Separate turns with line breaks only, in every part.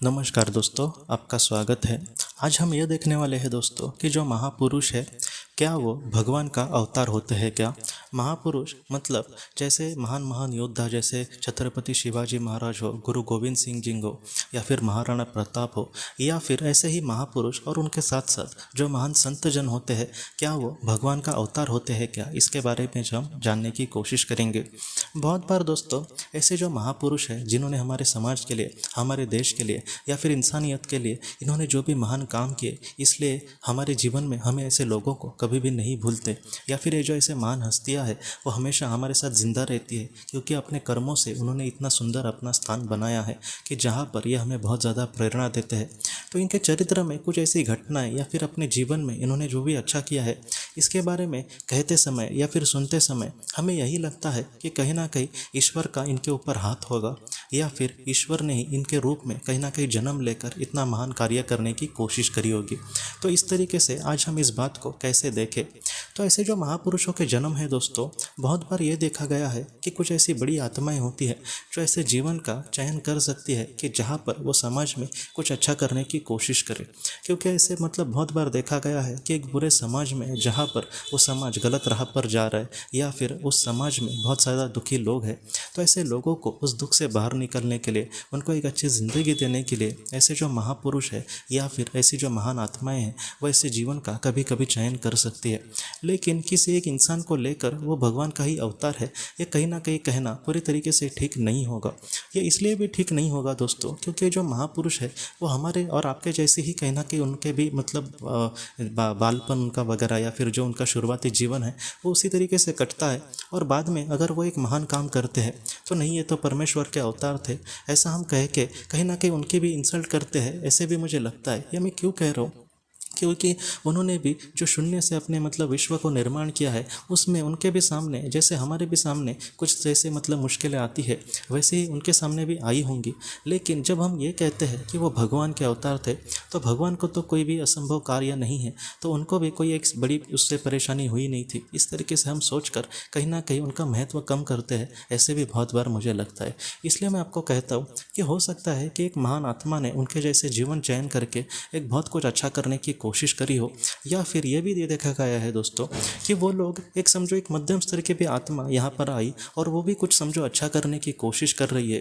नमस्कार दोस्तों, आपका स्वागत है। आज हम ये देखने वाले हैं दोस्तों कि जो महापुरुष है क्या वो भगवान का अवतार होते हैं क्या। महापुरुष मतलब जैसे महान महान योद्धा जैसे छत्रपति शिवाजी महाराज हो, गुरु गोविंद सिंह जी हो, या फिर महाराणा प्रताप हो, या फिर ऐसे ही महापुरुष और उनके साथ साथ जो महान संत जन होते हैं क्या वो भगवान का अवतार होते हैं क्या, इसके बारे में जो हम जानने की कोशिश करेंगे। बहुत बार दोस्तों ऐसे जो महापुरुष हैं जिन्होंने हमारे समाज के लिए, हमारे देश के लिए या फिर इंसानियत के लिए इन्होंने जो भी महान काम किए, इसलिए हमारे जीवन में हमें ऐसे लोगों को कभी भी नहीं भूलते, या फिर ये जो ऐसे महान हस्तियाँ है वो हमेशा हमारे साथ जिंदा रहती है, क्योंकि अपने कर्मों से उन्होंने इतना सुंदर अपना स्थान बनाया है कि जहाँ पर ये हमें बहुत ज़्यादा प्रेरणा देते हैं। तो इनके चरित्र में कुछ ऐसी घटनाएं या फिर अपने जीवन में इन्होंने जो भी अच्छा किया है, इसके बारे में कहते समय या फिर सुनते समय हमें यही लगता है कि कहीं ना कहीं ईश्वर का इनके ऊपर हाथ होगा, या फिर ईश्वर ने ही इनके रूप में कहीं ना कहीं जन्म लेकर इतना महान कार्य करने की कोशिश करी होगी। तो इस तरीके से आज हम इस बात को कैसे देखें। तो ऐसे जो महापुरुषों के जन्म है दोस्तों, बहुत बार ये देखा गया है कि कुछ ऐसी बड़ी आत्माएं होती है जो ऐसे जीवन का चयन कर सकती है कि जहाँ पर वो समाज में कुछ अच्छा करने की कोशिश करे। क्योंकि ऐसे बहुत बार देखा गया है कि एक बुरे समाज में जहाँ पर वो समाज गलत राह पर जा रहा है, या फिर उस समाज में बहुत ज़्यादा दुखी लोग हैं, तो ऐसे लोगों को उस दुख से बाहर निकलने के लिए, उनको एक अच्छी ज़िंदगी देने के लिए ऐसे जो महापुरुष है या फिर ऐसी जो महान आत्माएं हैं वो ऐसे जीवन का कभी कभी चयन कर सकती है। लेकिन किसी एक इंसान को लेकर वो भगवान का ही अवतार है, ये कहीं ना कहीं कहना पूरी तरीके से ठीक नहीं होगा। ये इसलिए भी ठीक नहीं होगा दोस्तों क्योंकि जो महापुरुष है वो हमारे और आपके जैसे ही कहीं ना कहीं उनके भी बालपन उनका वगैरह या फिर जो उनका शुरुआती जीवन है वो उसी तरीके से कटता है, और बाद में अगर वो एक महान काम करते हैं तो नहीं ये तो परमेश्वर के अवतार थे, ऐसा हम कह के कहीं ना कहीं उनकी भी इंसल्ट करते हैं। ऐसे भी मुझे लगता है, ये मैं क्यों कह रहा हूँ, क्योंकि उन्होंने भी जो शून्य से अपने विश्व को निर्माण किया है, उसमें उनके भी सामने जैसे हमारे भी सामने कुछ जैसे मुश्किलें आती है वैसे ही उनके सामने भी आई होंगी। लेकिन जब हम ये कहते हैं कि वो भगवान के अवतार थे, तो भगवान को तो कोई भी असंभव कार्य नहीं है, तो उनको भी कोई एक बड़ी उससे परेशानी हुई नहीं थी। इस तरीके से हम सोचकर कहीं ना कहीं उनका महत्व कम करते हैं, ऐसे भी बहुत बार मुझे लगता है। इसलिए मैं आपको कहता हूँ कि हो सकता है कि एक महान आत्मा ने उनके जैसे जीवन चयन करके एक बहुत कुछ अच्छा करने की कोशिश करी हो, या फिर ये भी ये देखा गया है दोस्तों कि वो लोग एक समझो एक मध्यम स्तर की भी आत्मा यहाँ पर आई और वो भी कुछ समझो अच्छा करने की कोशिश कर रही है।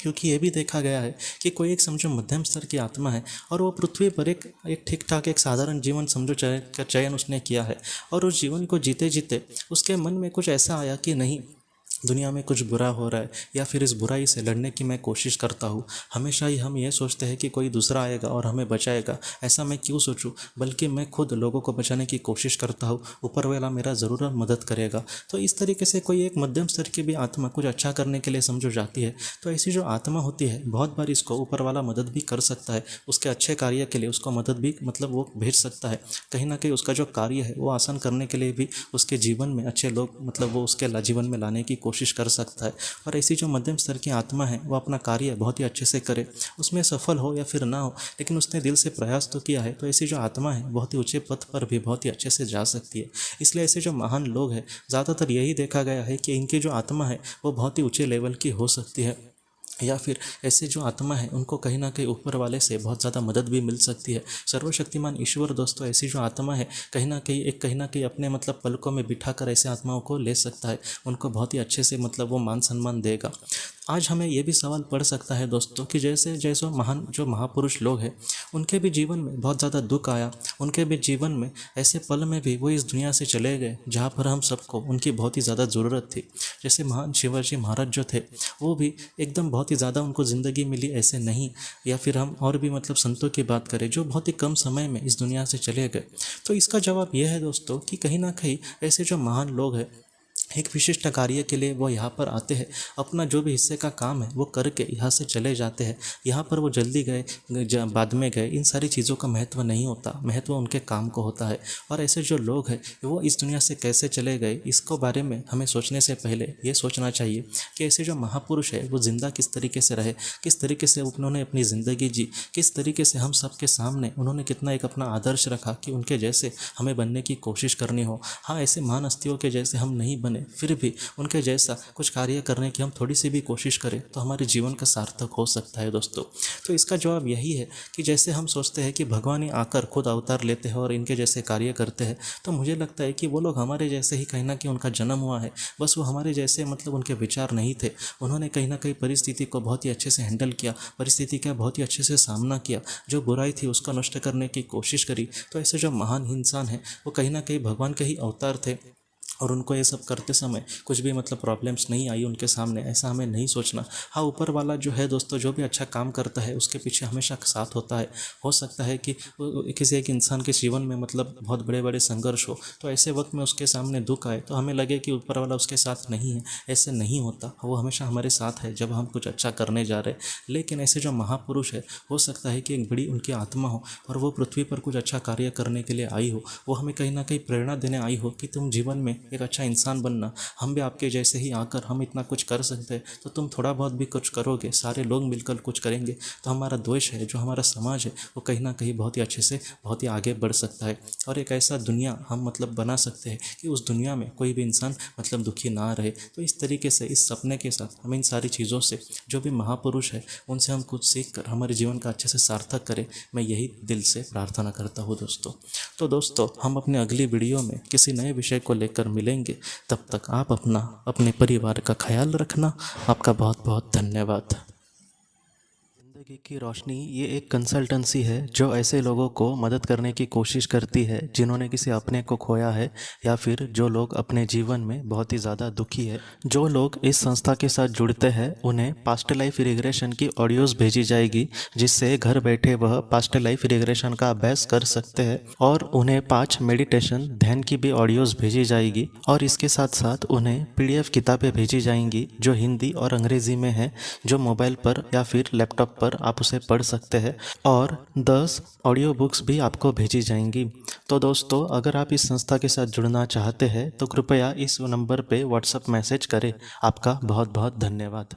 क्योंकि ये भी देखा गया है कि कोई एक समझो मध्यम स्तर की आत्मा है और वो पृथ्वी पर एक ठीक ठाक एक साधारण जीवन समझो का चयन उसने किया है, और उस जीवन को जीते जीते उसके मन में कुछ ऐसा आया कि नहीं, दुनिया में कुछ बुरा हो रहा है या फिर इस बुराई से लड़ने की मैं कोशिश करता हूँ। हमेशा ही हम ये सोचते हैं कि कोई दूसरा आएगा और हमें बचाएगा, ऐसा मैं क्यों सोचूं, बल्कि मैं खुद लोगों को बचाने की कोशिश करता हूँ, ऊपर वाला मेरा ज़रूर मदद करेगा। तो इस तरीके से कोई एक मध्यम स्तर की भी आत्मा कुछ अच्छा करने के लिए समझो जाती है, तो ऐसी जो आत्मा होती है बहुत बार इसको ऊपर वाला मदद भी कर सकता है, उसके अच्छे कार्य के लिए उसको मदद भी वो भेज सकता है। कहीं ना कहीं उसका जो कार्य है वो आसान करने के लिए भी उसके जीवन में अच्छे लोग वो उसके जीवन में लाने की कोशिश कर सकता है। और ऐसी जो मध्यम स्तर की आत्मा है वो अपना कार्य बहुत ही अच्छे से करे, उसमें सफल हो या फिर ना हो, लेकिन उसने दिल से प्रयास तो किया है, तो ऐसी जो आत्मा है बहुत ही ऊंचे पथ पर भी बहुत ही अच्छे से जा सकती है। इसलिए ऐसे जो महान लोग हैं ज़्यादातर यही देखा गया है कि इनकी जो आत्मा है वो बहुत ही ऊंचे लेवल की हो सकती है, या फिर ऐसे जो आत्मा है उनको कहीं ना कहीं ऊपर वाले से बहुत ज़्यादा मदद भी मिल सकती है। सर्वशक्तिमान ईश्वर दोस्तों ऐसी जो आत्मा है कहीं ना कहीं अपने पलकों में बिठाकर ऐसे आत्माओं को ले सकता है, उनको बहुत ही अच्छे से वो मान सम्मान देगा। आज हमें ये भी सवाल पड़ सकता है दोस्तों कि जैसे जैसे जो महापुरुष लोग हैं उनके भी जीवन में बहुत ज़्यादा दुख आया, उनके भी जीवन में ऐसे पल में भी वो इस दुनिया से चले गए जहाँ पर हम सबको उनकी बहुत ही ज़्यादा ज़रूरत थी। जैसे महान शिवाजी महाराज जो थे वो भी एकदम बहुत ही ज़्यादा उनको ज़िंदगी मिली ऐसे नहीं, या फिर हम और भी संतों की बात करें जो बहुत ही कम समय में इस दुनिया से चले गए। तो इसका जवाब यह है दोस्तों कि कहीं ना कहीं ऐसे जो महान लोग हैं एक विशिष्ट कार्य के लिए वो यहाँ पर आते हैं, अपना जो भी हिस्से का काम है वो करके यहाँ से चले जाते हैं। यहाँ पर वो जल्दी गए बाद में गए, इन सारी चीज़ों का महत्व नहीं होता, महत्व उनके काम को होता है। और ऐसे जो लोग हैं वो इस दुनिया से कैसे चले गए इसको बारे में हमें सोचने से पहले ये सोचना चाहिए कि ऐसे जो महापुरुष है वो ज़िंदा किस तरीके से रहे, किस तरीके से उन्होंने अपनी ज़िंदगी जी, किस तरीके से हम सबके सामने उन्होंने कितना एक अपना आदर्श रखा कि उनके जैसे हमें बनने की कोशिश करनी हो। हाँ, ऐसे महान हस्तियों के जैसे हम नहीं बने, बने, फिर भी उनके जैसा कुछ कार्य करने की हम थोड़ी सी भी कोशिश करें तो हमारे जीवन का सार्थक हो सकता है दोस्तों। तो इसका जवाब यही है कि जैसे हम सोचते हैं कि भगवान ही आकर खुद अवतार लेते हैं और इनके जैसे कार्य करते हैं, तो मुझे लगता है कि वो लोग हमारे जैसे ही कहीं ना कहीं उनका जन्म हुआ है, बस वो हमारे जैसे मतलब उनके विचार नहीं थे। उन्होंने कहीं ना कहीं परिस्थिति को बहुत ही अच्छे से हैंडल किया, परिस्थिति का बहुत ही अच्छे से सामना किया, जो बुराई थी उसका नष्ट करने की कोशिश करी। तो ऐसे जो महान इंसान हैं वो कहीं ना कहीं भगवान के ही अवतार थे, और उनको ये सब करते समय कुछ भी मतलब प्रॉब्लम्स नहीं आई उनके सामने, ऐसा हमें नहीं सोचना। हाँ, ऊपर वाला जो है दोस्तों, जो भी अच्छा काम करता है उसके पीछे हमेशा साथ होता है। हो सकता है कि किसी एक इंसान के जीवन में मतलब बहुत बड़े बड़े संघर्ष हो, तो ऐसे वक्त में उसके सामने दुख आए तो हमें लगे कि ऊपर वाला उसके साथ नहीं है, ऐसे नहीं होता। वो हमेशा हमारे साथ है जब हम कुछ अच्छा करने जा रहे हैं। लेकिन ऐसे जो महापुरुष है, हो सकता है कि एक बड़ी उनकी आत्मा हो और वो पृथ्वी पर कुछ अच्छा कार्य करने के लिए आई हो, वो हमें कहीं ना कहीं प्रेरणा देने आई हो कि तुम जीवन में एक अच्छा इंसान बनना, हम भी आपके जैसे ही आकर हम इतना कुछ कर सकते हैं, तो तुम थोड़ा बहुत भी कुछ करोगे, सारे लोग मिलकर कुछ करेंगे, तो हमारा देश है, जो हमारा समाज है, वो कहीं ना कहीं बहुत ही अच्छे से बहुत ही आगे बढ़ सकता है। और एक ऐसा दुनिया हम मतलब बना सकते हैं कि उस दुनिया में कोई भी इंसान मतलब दुखी ना रहे। तो इस तरीके से, इस सपने के साथ हम इन सारी चीज़ों से, जो भी महापुरुष है उनसे हम कुछ सीख कर हमारे जीवन का अच्छे से सार्थक करें, मैं यही दिल से प्रार्थना करता हूँ दोस्तों। तो दोस्तों, हम अपने अगली वीडियो में किसी नए विषय को लेकर मिलेंगे। तब तक आप अपना, अपने परिवार का ख्याल रखना। आपका बहुत बहुत धन्यवाद। ज़िंदगी की रोशनी ये एक कंसल्टेंसी है जो ऐसे लोगों को मदद करने की कोशिश करती है जिन्होंने किसी अपने को खोया है, या फिर जो लोग अपने जीवन में बहुत ही ज़्यादा दुखी है। जो लोग इस संस्था के साथ जुड़ते हैं उन्हें पास्ट लाइफ रिग्रेशन की ऑडियोज़ भेजी जाएगी, जिससे घर बैठे वह पास्ट लाइफ रिग्रेशन का अभ्यास कर सकते हैं। और उन्हें 5 मेडिटेशन ध्यान की भी ऑडियोज़ भेजी जाएगी, और इसके साथ साथ उन्हें PDF किताबें भेजी जाएंगी जो हिंदी और अंग्रेज़ी में है, जो मोबाइल पर या फिर लैपटॉप पर आप उसे पढ़ सकते हैं। और 10 ऑडियो बुक्स भी आपको भेजी जाएंगी। तो दोस्तों, अगर आप इस संस्था के साथ जुड़ना चाहते हैं तो कृपया इस नंबर पे व्हाट्सएप मैसेज करें। आपका बहुत बहुत धन्यवाद।